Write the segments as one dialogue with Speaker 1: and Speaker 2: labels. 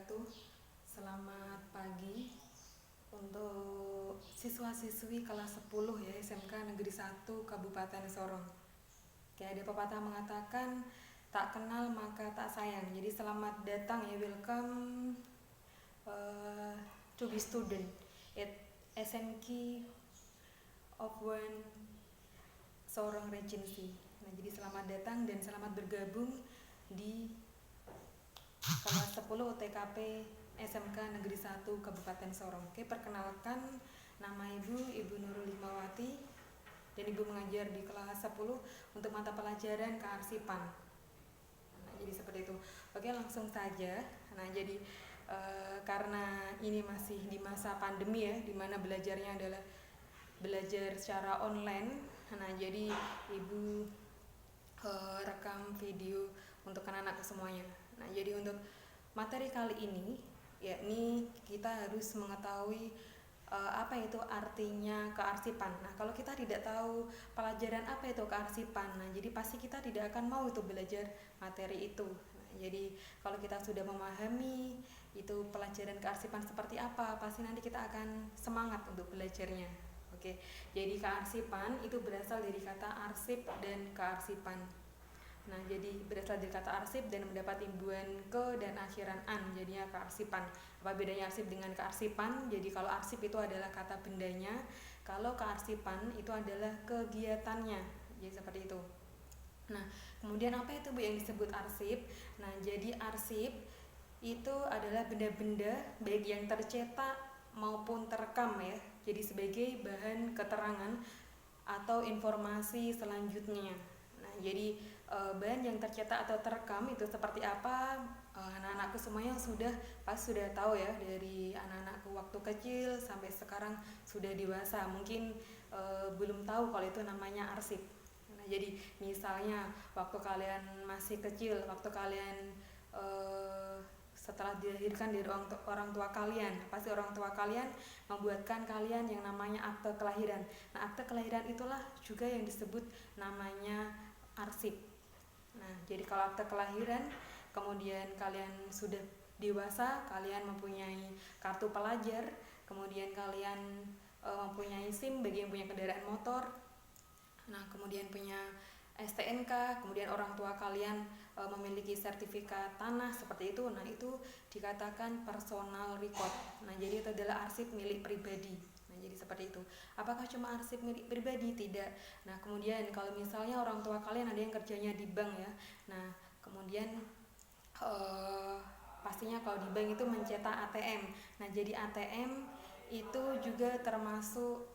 Speaker 1: wabarakatuh. Selamat pagi untuk siswa-siswi kelas 10 ya SMK Negeri 1 Kabupaten Sorong. Kayak ada pepatah mengatakan tak kenal maka tak sayang. Jadi selamat datang ya, welcome to be student at SMK of One Sorong Regency. Nah, jadi selamat datang dan selamat bergabung di kelas 10 TKP SMK Negeri 1 Kabupaten Sorong. Oke, perkenalkan, nama Ibu Nurul Hikmawati, dan Ibu mengajar di kelas 10 untuk mata pelajaran kearsipan. Nah, jadi seperti itu. Oke, langsung saja. Nah, jadi karena ini masih di masa pandemi ya, dimana belajarnya adalah belajar secara online. Nah, jadi Ibu rekam video untuk anak-anak semuanya. Nah, jadi untuk materi kali ini, yakni kita harus mengetahui apa itu artinya kearsipan. Nah, kalau kita tidak tahu pelajaran apa itu kearsipan, nah jadi pasti kita tidak akan mau itu belajar materi itu. Nah, jadi kalau kita sudah memahami itu pelajaran kearsipan seperti apa, pasti nanti kita akan semangat untuk belajarnya. Oke, jadi kearsipan itu berasal dari kata arsip dan kearsipan. Nah, jadi berasal dari kata arsip dan mendapat imbuhan ke dan akhiran an, jadinya kearsipan. Apa bedanya arsip dengan kearsipan? Jadi kalau arsip itu adalah kata bendanya, kalau kearsipan itu adalah kegiatannya. Jadi seperti itu. Nah, kemudian apa itu Bu yang disebut arsip? Nah, jadi arsip itu adalah benda-benda baik yang tercetak maupun terekam ya. Jadi sebagai bahan keterangan atau informasi selanjutnya. Nah, jadi bahan yang tercetak atau terekam itu seperti apa, anak-anakku semuanya sudah tahu ya, dari anak-anakku waktu kecil sampai sekarang sudah dewasa, mungkin belum tahu kalau itu namanya arsip. Nah, jadi misalnya waktu kalian masih kecil, waktu kalian setelah dilahirkan dari orang tua kalian, pasti orang tua kalian membuatkan kalian yang namanya akte kelahiran. Nah, akte kelahiran itulah juga yang disebut namanya arsip. Nah, jadi kalau akte kelahiran, kemudian kalian sudah dewasa, kalian mempunyai kartu pelajar, kemudian kalian mempunyai SIM bagi yang punya kendaraan motor, nah kemudian punya STNK, kemudian orang tua kalian memiliki sertifikat tanah seperti itu, nah itu dikatakan personal record. Nah, jadi itu adalah arsip milik pribadi. Nah, jadi seperti itu. Apakah cuma arsip milik pribadi? Tidak. Nah, kemudian kalau misalnya orang tua kalian ada yang kerjanya di bank ya, nah kemudian pastinya kalau di bank itu mencetak ATM. Nah, jadi ATM itu juga termasuk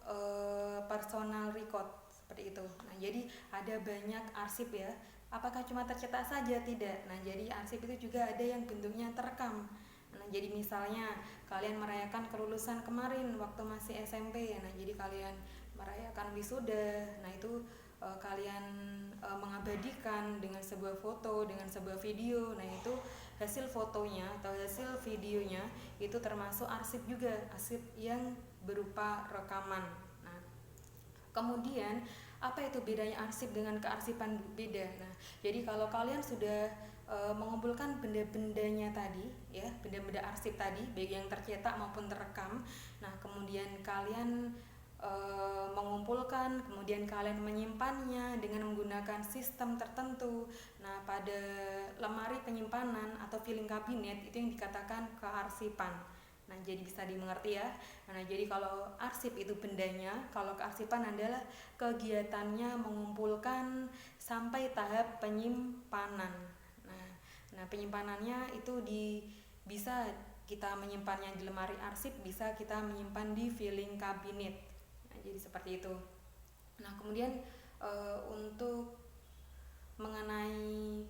Speaker 1: personal record seperti itu. Nah, jadi ada banyak arsip ya. Apakah cuma tercetak saja? Tidak. Nah, jadi arsip itu juga ada yang bentuknya terekam. Nah, jadi misalnya kalian merayakan kelulusan kemarin waktu masih SMP. Nah, jadi kalian merayakan wisuda. Nah, itu kalian mengabadikan dengan sebuah foto, dengan sebuah video. Nah, itu hasil fotonya atau hasil videonya itu termasuk arsip juga, arsip yang berupa rekaman. Nah, kemudian apa itu bedanya arsip dengan kearsipan? Beda. Nah, jadi kalau kalian sudah mengumpulkan benda-bendanya tadi ya, benda-benda arsip tadi baik yang tercetak maupun terekam, nah kemudian kalian mengumpulkan, kemudian kalian menyimpannya dengan menggunakan sistem tertentu. Nah, pada lemari penyimpanan atau filing kabinet itu yang dikatakan kearsipan. Nah, jadi bisa dimengerti ya. Nah, jadi kalau arsip itu bendanya, kalau kearsipan adalah kegiatannya mengumpulkan sampai tahap penyimpanan. Nah, penyimpanannya itu bisa kita menyimpannya di lemari arsip, bisa kita menyimpan di filing kabinet. Nah, jadi seperti itu. Nah, kemudian untuk mengenai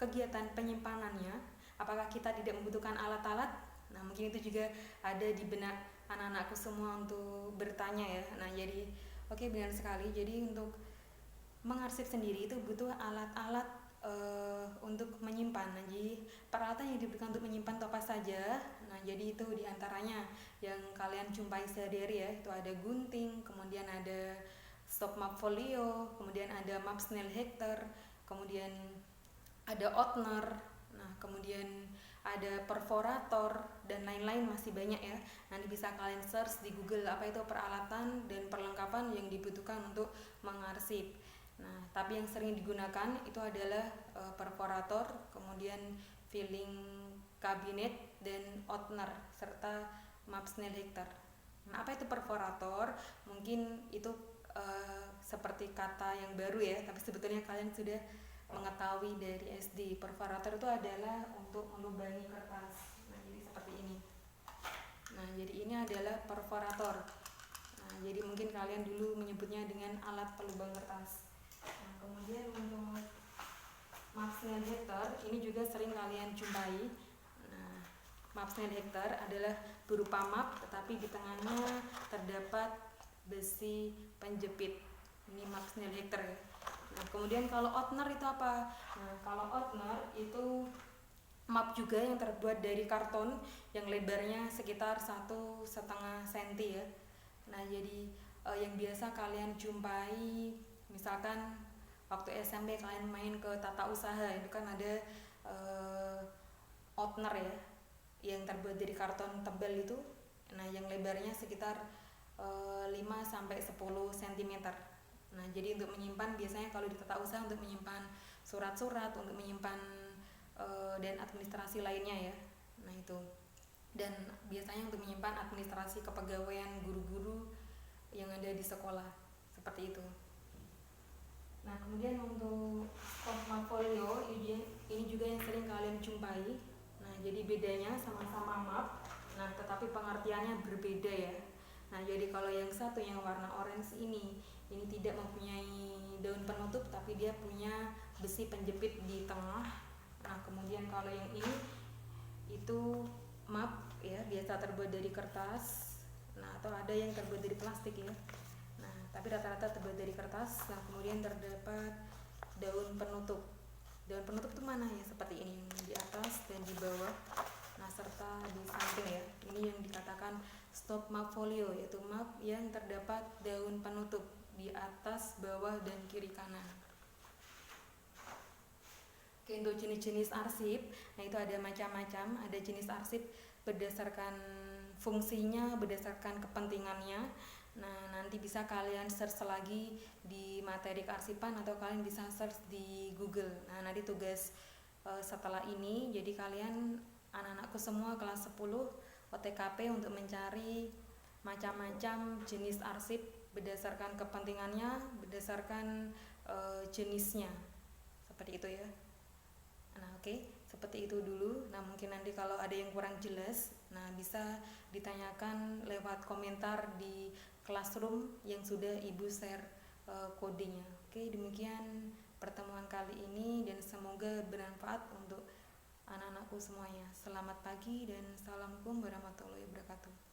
Speaker 1: kegiatan penyimpanannya, apakah kita tidak membutuhkan alat-alat? Nah, mungkin itu juga ada di benak anak-anakku semua untuk bertanya ya. Nah, jadi oke, benar sekali. Jadi untuk mengarsip sendiri itu butuh alat-alat untuk menyimpan. Nah, jadi peralatan yang diberikan untuk menyimpan itu apa saja? Nah, jadi itu diantaranya yang kalian jumpai sehari-hari ya, itu ada gunting, kemudian ada stop map folio, kemudian ada map Snell Hector, kemudian ada opener, nah kemudian ada perforator dan lain-lain, masih banyak ya. Nanti bisa kalian search di Google apa itu peralatan dan perlengkapan yang dibutuhkan untuk mengarsip. Nah, tapi yang sering digunakan itu adalah perforator, kemudian filing cabinet dan opener serta map Snellhekter. Nah, apa itu perforator? Mungkin itu seperti kata yang baru ya, tapi sebetulnya kalian sudah mengetahui dari SD. Perforator itu adalah untuk melubangi kertas. Nah, jadi seperti ini. Nah, jadi ini adalah perforator. Nah, jadi mungkin kalian dulu menyebutnya dengan alat pelubang kertas. Nah, kemudian untuk map Snellhekter ini juga sering kalian jumpai. Nah, map Snellhekter adalah berupa map, tetapi di tengahnya terdapat besi penjepit. Ini map Snellhekter ya. Nah, kemudian kalau opener itu apa? Nah, kalau opener itu map juga yang terbuat dari karton yang lebarnya sekitar 1,5 cm ya. Nah, jadi yang biasa kalian jumpai misalkan waktu SMP kalian main ke tata usaha, itu kan ada opener ya yang terbuat dari karton tebal itu. Nah, yang lebarnya sekitar 5 sampai 10 cm. Nah, jadi untuk menyimpan, biasanya kalau di tata usaha untuk menyimpan surat-surat, untuk menyimpan dan administrasi lainnya ya. Nah, itu. Dan biasanya untuk menyimpan administrasi kepegawaian guru-guru yang ada di sekolah. Seperti itu. Nah, kemudian untuk stop folio ini juga yang sering kalian jumpai. Nah, jadi bedanya sama-sama map, nah tetapi pengertiannya berbeda ya. Nah, jadi kalau yang satu yang warna orange ini tidak mempunyai daun penutup, tapi dia punya besi penjepit di tengah. Nah, kemudian kalau yang ini itu map ya, biasa terbuat dari kertas. Nah, atau ada yang terbuat dari plastik ya. Nah, tapi rata-rata terbuat dari kertas. Nah, kemudian terdapat daun penutup. Daun penutup itu mana ya? Seperti ini, di atas dan di bawah. Nah, serta di samping ya. Ini yang dikatakan stop map folio, yaitu map yang terdapat daun penutup di atas, bawah, dan kiri kanan. Oke, untuk jenis-jenis arsip, nah itu ada macam-macam. Ada jenis arsip berdasarkan fungsinya, berdasarkan kepentingannya. Nah, nanti bisa kalian search lagi di materi kearsipan atau kalian bisa search di Google. Nah, nanti tugas setelah ini, jadi kalian anak-anakku semua kelas 10 OTKP untuk mencari macam-macam jenis arsip berdasarkan kepentingannya, berdasarkan jenisnya. Seperti itu ya. Nah, oke, seperti itu dulu. Nah, mungkin nanti kalau ada yang kurang jelas, nah bisa ditanyakan lewat komentar di Classroom yang sudah Ibu share kodenya. Oke, demikian pertemuan kali ini dan semoga bermanfaat untuk anak-anakku semuanya. Selamat pagi dan assalamualaikum warahmatullahi wabarakatuh.